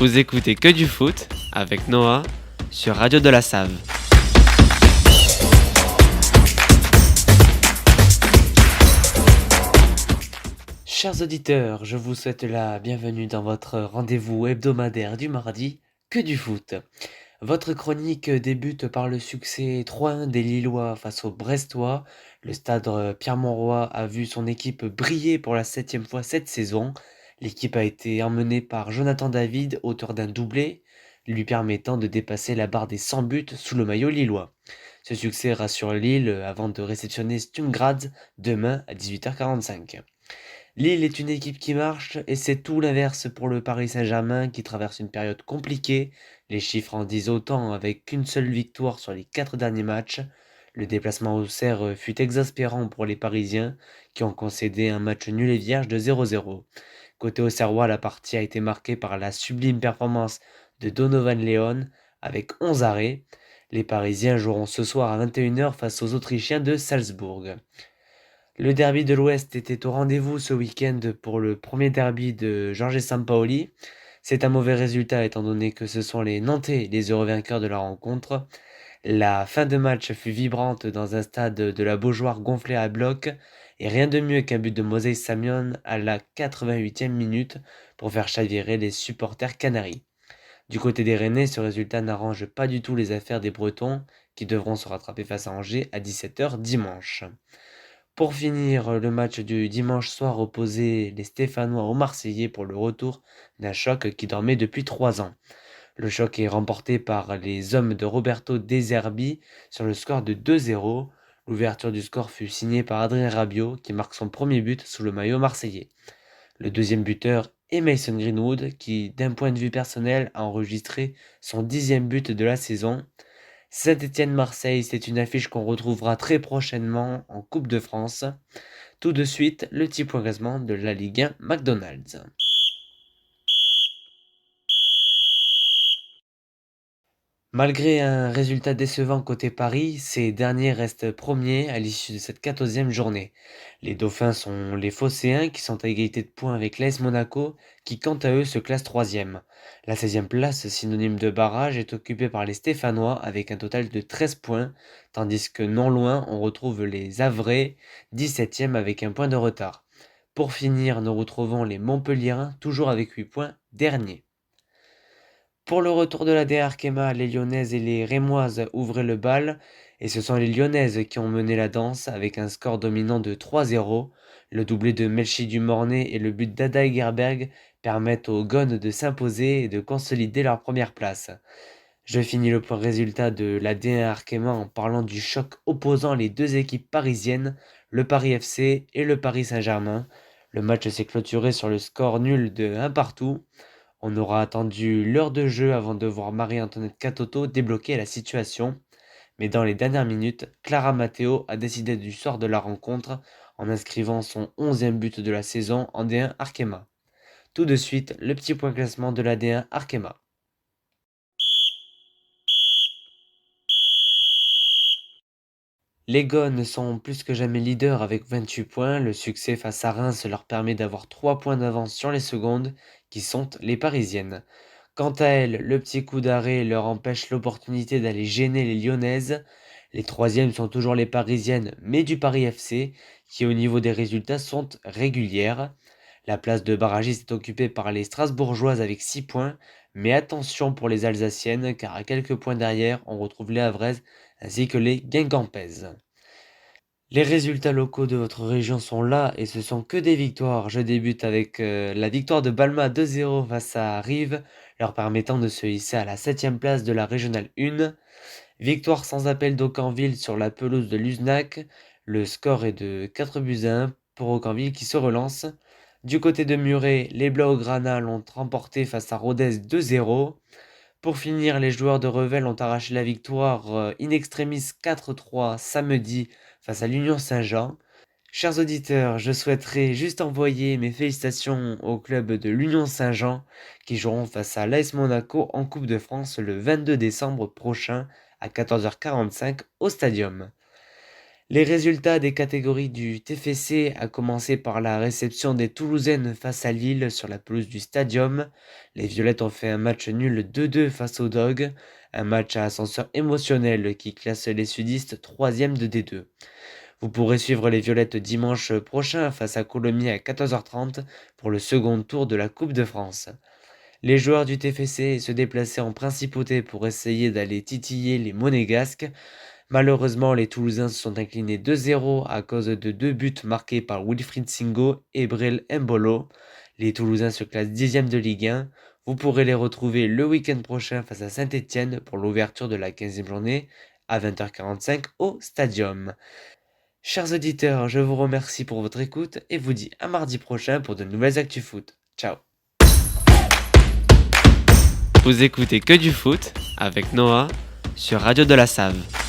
Vous écoutez Que du foot avec Noah sur Radio de la Save. Chers auditeurs, je vous souhaite la bienvenue dans votre rendez-vous hebdomadaire du mardi, Que du foot. Votre chronique débute par le succès 3-1 des Lillois face aux Brestois. Le stade Pierre-Mauroy a vu son équipe briller pour la 7e fois cette saison. L'équipe a été emmenée par Jonathan David, auteur d'un doublé, lui permettant de dépasser la barre des 100 buts sous le maillot lillois. Ce succès rassure Lille avant de réceptionner Sturm Graz demain à 18h45. Lille est une équipe qui marche et c'est tout l'inverse pour le Paris Saint-Germain qui traverse une période compliquée. Les chiffres en disent autant avec qu'une seule victoire sur les 4 derniers matchs. Le déplacement au Serre fut exaspérant pour les Parisiens qui ont concédé un match nul et vierge de 0-0. Côté Auxerrois, la partie a été marquée par la sublime performance de Donovan León avec 11 arrêts. Les Parisiens joueront ce soir à 21h face aux Autrichiens de Salzbourg. Le derby de l'Ouest était au rendez-vous ce week-end pour le premier derby de Jorge Sampaoli. C'est un mauvais résultat étant donné que ce sont les Nantais les heureux vainqueurs de la rencontre. La fin de match fut vibrante dans un stade de la Beaujoire gonflé à bloc et rien de mieux qu'un but de Moisés Samion à la 88e minute pour faire chavirer les supporters canaris. Du côté des Rennais, ce résultat n'arrange pas du tout les affaires des Bretons qui devront se rattraper face à Angers à 17h dimanche. Pour finir, le match du dimanche soir opposait les Stéphanois aux Marseillais pour le retour d'un choc qui dormait depuis 3 ans. Le choc est remporté par les hommes de Roberto De Zerbi sur le score de 2-0. L'ouverture du score fut signée par Adrien Rabiot qui marque son premier but sous le maillot marseillais. Le deuxième buteur est Mason Greenwood qui, d'un point de vue personnel, a enregistré son 10e but de la saison. Saint-Étienne-Marseille, c'est une affiche qu'on retrouvera très prochainement en Coupe de France. Tout de suite, le petit point classement de la Ligue 1 McDonald's. Malgré un résultat décevant côté Paris, ces derniers restent premiers à l'issue de cette 14e journée. Les Dauphins sont les Phocéens qui sont à égalité de points avec l'AS Monaco qui quant à eux se classe 3e. La 16e place, synonyme de barrage, est occupée par les Stéphanois avec un total de 13 points, tandis que non loin on retrouve les Havrais, 17e avec un point de retard. Pour finir, nous retrouvons les Montpelliérains toujours avec 8 points, derniers. Pour le retour de la DR Arkema, les Lyonnaises et les Rémoises ouvraient le bal, et ce sont les Lyonnaises qui ont mené la danse avec un score dominant de 3-0. Le doublé de Melchi Dumornay et le but d'Ada Egerberg permettent aux Gones de s'imposer et de consolider leur première place. Je finis le point résultat de la D1 Arkema en parlant du choc opposant les deux équipes parisiennes, le Paris FC et le Paris Saint-Germain. Le match s'est clôturé sur le score nul de 1 partout. On aura attendu l'heure de jeu avant de voir Marie-Antoinette Katoto débloquer la situation. Mais dans les dernières minutes, Clara Matteo a décidé du sort de la rencontre en inscrivant son 11e but de la saison en D1 Arkema. Tout de suite, le petit point classement de la D1 Arkema. Les Gones sont plus que jamais leaders avec 28 points. Le succès face à Reims leur permet d'avoir 3 points d'avance sur les secondes, qui sont les Parisiennes. Quant à elles, le petit coup d'arrêt leur empêche l'opportunité d'aller gêner les Lyonnaises. Les troisièmes sont toujours les Parisiennes, mais du Paris FC, qui au niveau des résultats sont régulières. La place de barragiste est occupée par les Strasbourgeoises avec 6 points, mais attention pour les Alsaciennes, car à quelques points derrière, on retrouve les Havraises ainsi que les Guingampaises. Les résultats locaux de votre région sont là et ce sont que des victoires. Je débute avec la victoire de Balma 2-0 face à Rives, leur permettant de se hisser à la 7e place de la régionale 1. Victoire sans appel d'Aucanville sur la pelouse de Luznac. Le score est de 4 buts à 1 pour Aucanville qui se relance. Du côté de Muret, les Blaugrana l'ont remporté face à Rodez 2-0. Pour finir, les joueurs de Revel ont arraché la victoire in extremis 4-3 samedi face à l'Union Saint-Jean. Chers auditeurs, je souhaiterais juste envoyer mes félicitations au club de l'Union Saint-Jean qui joueront face à l'AS Monaco en Coupe de France le 22 décembre prochain à 14h45 au Stadium. Les résultats des catégories du TFC, à commencer par la réception des Toulousaines face à Lille sur la pelouse du Stadium. Les Violettes ont fait un match nul 2-2 face aux Dogs, un match à ascenseur émotionnel qui classe les sudistes 3e de D2. Vous pourrez suivre les Violettes dimanche prochain face à Colomiers à 14h30 pour le second tour de la Coupe de France. Les joueurs du TFC se déplaçaient en principauté pour essayer d'aller titiller les Monégasques. Malheureusement, les Toulousains se sont inclinés 2-0 à cause de 2 buts marqués par Wilfried Singo et Brel Mbolo. Les Toulousains se classent 10e de Ligue 1. Vous pourrez les retrouver le week-end prochain face à Saint-Étienne pour l'ouverture de la 15e journée à 20h45 au Stadium. Chers auditeurs, je vous remercie pour votre écoute et vous dis à mardi prochain pour de nouvelles actus foot. Ciao. Vous écoutez Que du foot avec Noah sur Radio de la Save.